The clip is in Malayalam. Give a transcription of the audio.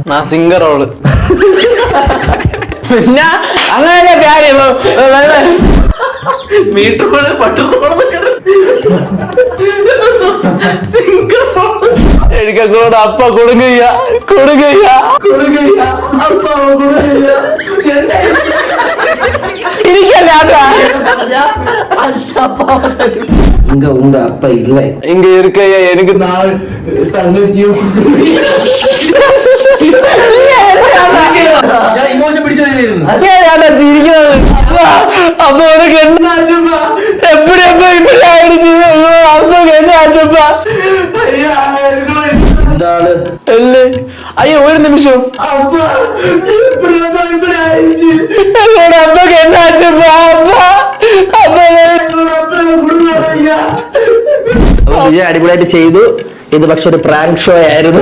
நான் சிங்க ரோடு പിന്നെ അങ്ങനെ കാര്യം മീറ്റർ പട്ടു എനിക്ക് കൂടെ അപ്പ കൊടുങ്ങയ്യ அப்பா கொடுங்க இங்க உங்க அப்பா இல்லை இங்க இருக்கையா எனக்கு நாள் தங்கச்சியும் ഇമോഷൻ പിടിച്ചതായിരുന്നു அப்ப உனக்கு என்ன ஆச்சுப்பா எப்படி இப்படி ஆயிடுச்சு அப்பக்கு என்ன ஆச்சுப்பா എന്താണ് അല്ലേ അയ്യോ ഒരു നിമിഷം എന്നോട് അപ്പക്ക് എന്നാ ആച്ചുപ്പാ വിജയ് അടിപൊളിയായിട്ട് ചെയ്തു. ഇത് പക്ഷെ ഒരു പ്രാങ്ക് ഷോ ആയിരുന്നു.